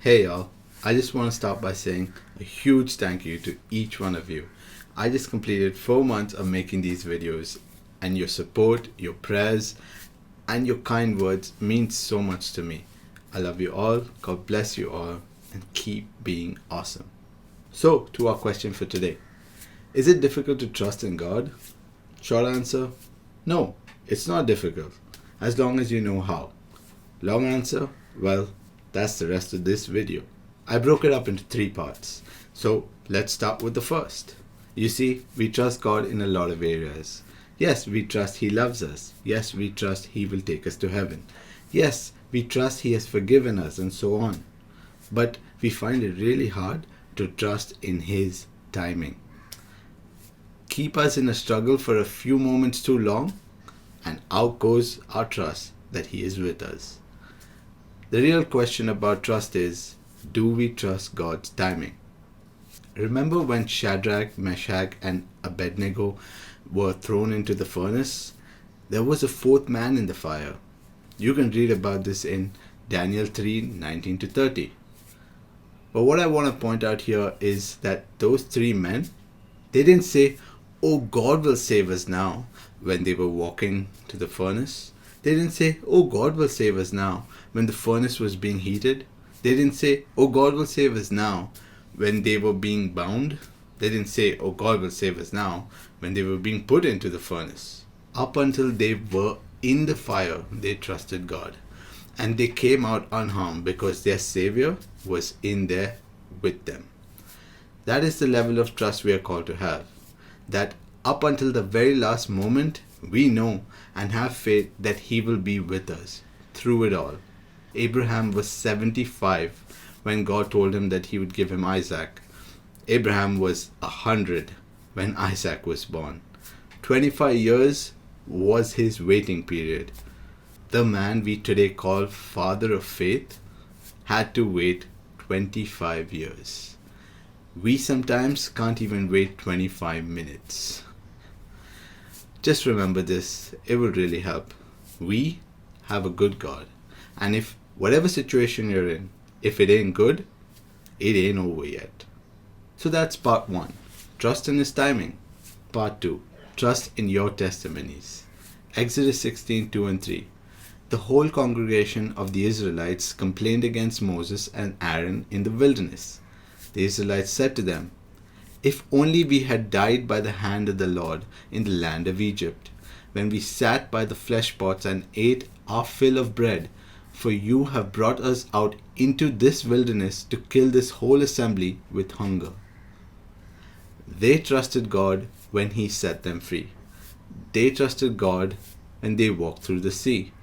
Hey y'all, I just want to start by saying a huge thank you to each one of you. I just completed 4 months of making these videos, and your support, your prayers, and your kind words means so much to me. I love you all, God bless you all, and keep being awesome. So, to our question for today. Is it difficult to trust in God? Short answer, no, it's not difficult, as long as you know how. Long answer, well, that's the rest of this video. I broke it up into 3 parts. So let's start with the first. You see, we trust God in a lot of areas. Yes, we trust He loves us. Yes, we trust He will take us to heaven. Yes, we trust He has forgiven us and so on. But we find it really hard to trust in His timing. Keep us in a struggle for a few moments too long, and out goes our trust that He is with us. The real question about trust is, do we trust God's timing? Remember when Shadrach, Meshach, and Abednego were thrown into the furnace? There was a fourth man in the fire. You can read about this in Daniel 3:19-30. But what I want to point out here is that those 3 men, they didn't say, "Oh, God will save us now," when they were walking to the furnace. They didn't say, "Oh, God will save us now," when the furnace was being heated. They didn't say, "Oh, God will save us now," when they were being bound. They didn't say, "Oh, God will save us now," when they were being put into the furnace. Up until they were in the fire, they trusted God. And they came out unharmed because their Savior was in there with them. That is the level of trust we are called to have. That up until the very last moment, we know and have faith that He will be with us through it all. Abraham was 75 when God told him that He would give him Isaac. Abraham was 100 when Isaac was born. 25 years was his waiting period. The man we today call Father of Faith had to wait 25 years. We sometimes can't even wait 25 minutes. Just remember this, it will really help. We have a good God. And if whatever situation you're in, if it ain't good, it ain't over yet. So that's part 1. Trust in His timing. Part 2. Trust in your testimonies. Exodus 16:2-3. The whole congregation of the Israelites complained against Moses and Aaron in the wilderness. The Israelites said to them, "If only we had died by the hand of the Lord in the land of Egypt, when we sat by the flesh pots and ate our fill of bread, for you have brought us out into this wilderness to kill this whole assembly with hunger." They trusted God when He set them free. They trusted God when they walked through the sea.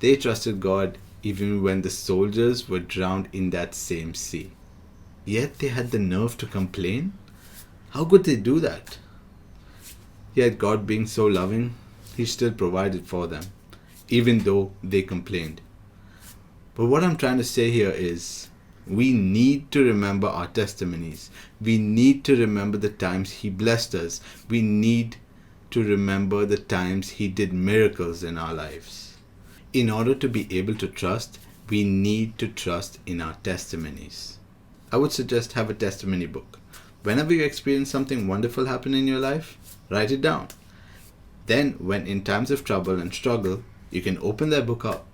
They trusted God even when the soldiers were drowned in that same sea. Yet they had the nerve to complain? How could they do that? Yet God, being so loving, He still provided for them, even though they complained. But what I'm trying to say here is, we need to remember our testimonies. We need to remember the times He blessed us. We need to remember the times He did miracles in our lives. In order to be able to trust, we need to trust in our testimonies. I would suggest have a testimony book. Whenever you experience something wonderful happen in your life, write it down. Then, when in times of trouble and struggle, you can open that book up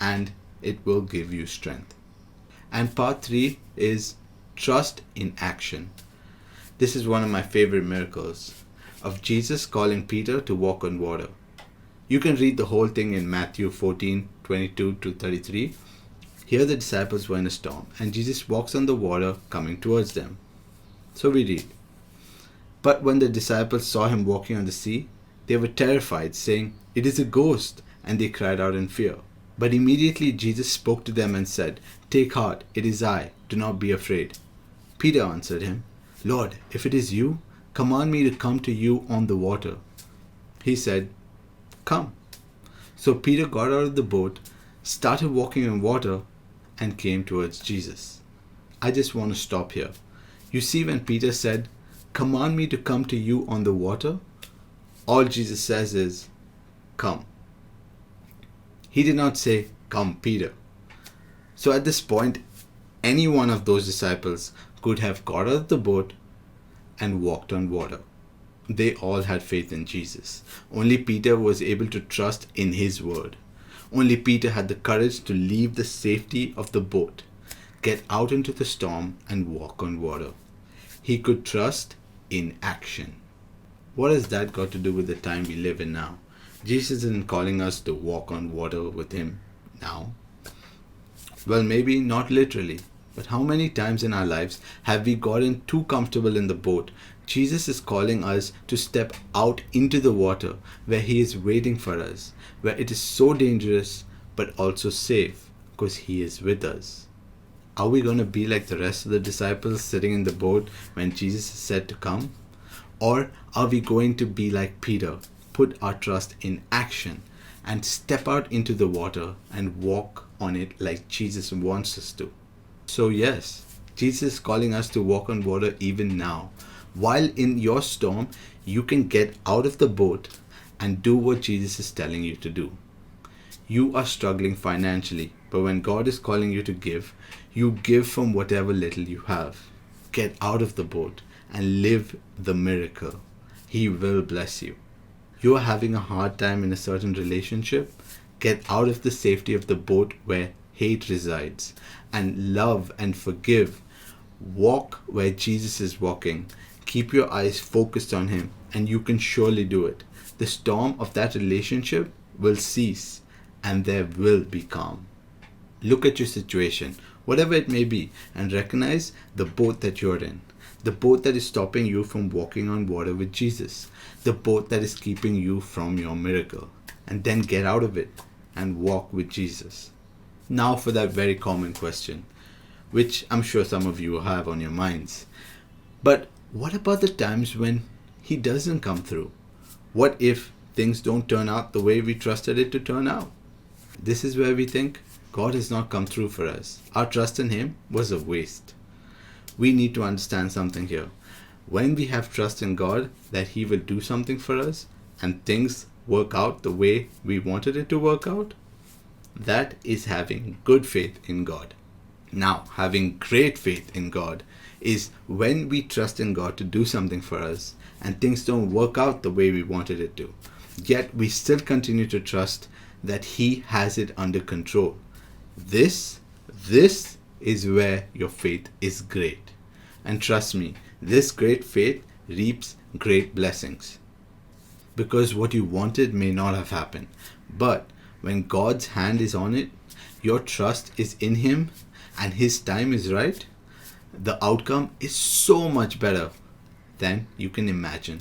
and it will give you strength. And part 3 is trust in action. This is one of my favorite miracles of Jesus calling Peter to walk on water. You can read the whole thing in Matthew 14:22-33. Here the disciples were in a storm, and Jesus walks on the water coming towards them. So we read, "But when the disciples saw Him walking on the sea, they were terrified, saying, 'It is a ghost,' and they cried out in fear. But immediately Jesus spoke to them and said, 'Take heart, it is I, do not be afraid.' Peter answered Him, 'Lord, if it is you, command me to come to you on the water.' He said, 'Come.' So Peter got out of the boat, started walking on water, and came towards Jesus. I just want to stop here. You see, when Peter said, 'Command me to come to you on the water,' all Jesus says is, 'Come.' He did not say, 'Come, Peter.' So at this point, any one of those disciples could have got out of the boat and walked on water. They all had faith in Jesus. Only Peter was able to trust in his word. Only Peter had the courage to leave the safety of the boat, get out into the storm, and walk on water. He could trust in action. What has that got to do with the time we live in now? Jesus isn't calling us to walk on water with him now. Well, maybe not literally, but how many times in our lives have we gotten too comfortable in the boat? Jesus is calling us to step out into the water where he is waiting for us, where it is so dangerous but also safe because he is with us. Are we going to be like the rest of the disciples sitting in the boat when Jesus is said to come? Or are we going to be like Peter, put our trust in action and step out into the water and walk on it like Jesus wants us to? So yes, Jesus is calling us to walk on water even now. While in your storm, you can get out of the boat and do what Jesus is telling you to do. You are struggling financially, but when God is calling you to give, you give from whatever little you have. Get out of the boat and live the miracle. He will bless you. You are having a hard time in a certain relationship. Get out of the safety of the boat where hate resides and love and forgive. Walk where Jesus is walking. Keep your eyes focused on him and you can surely do it. The storm of that relationship will cease and there will be calm. Look at your situation, whatever it may be, and recognize the boat that you're in. The boat that is stopping you from walking on water with Jesus. The boat that is keeping you from your miracle. And then get out of it and walk with Jesus. Now for that very common question, which I'm sure some of you have on your minds. But what about the times when he doesn't come through? What if things don't turn out the way we trusted it to turn out? This is where we think God has not come through for us. Our trust in him was a waste. We need to understand something here. When we have trust in God that he will do something for us and things work out the way we wanted it to work out, that is having good faith in God. Now, having great faith in God is when we trust in God to do something for us and things don't work out the way we wanted it to. Yet we still continue to trust that he has it under control. This is where your faith is great. And trust me, this great faith reaps great blessings. Because what you wanted may not have happened. But when God's hand is on it, your trust is in him and his time is right, the outcome is so much better than you can imagine.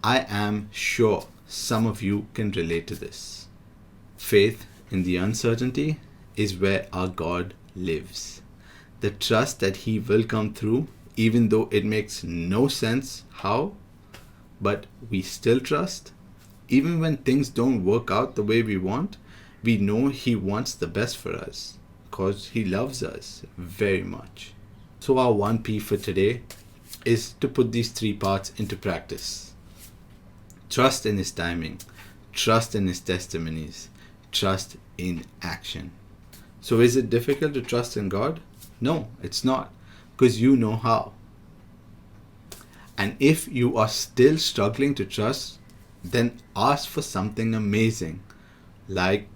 I am sure some of you can relate to this. Faith in the uncertainty is where our God lives. The trust that he will come through, even though it makes no sense how, but we still trust. Even when things don't work out the way we want, we know he wants the best for us because he loves us very much. So our 1P for today is to put these 3 parts into practice. Trust in his timing, trust in his testimonies, trust in action. So is it difficult to trust in God? No, it's not, because you know how. And if you are still struggling to trust, then ask for something amazing, like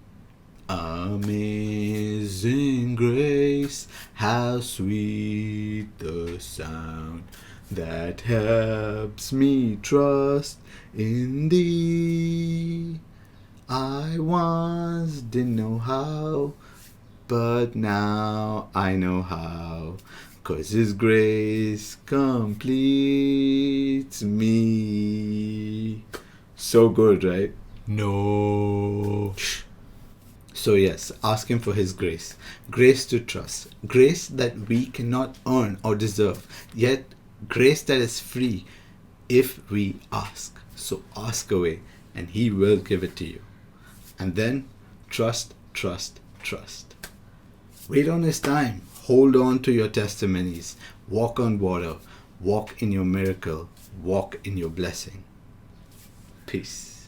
amazing grace, how sweet the sound that helps me trust in thee. I once didn't know how, but now I know how, 'cause his grace completes me. So good, right? No. So yes, ask him for his grace. Grace to trust. Grace that we cannot earn or deserve. Yet grace that is free if we ask. So ask away and he will give it to you. And then trust, trust, trust. Wait on his time. Hold on to your testimonies. Walk on water. Walk in your miracle. Walk in your blessing. Peace.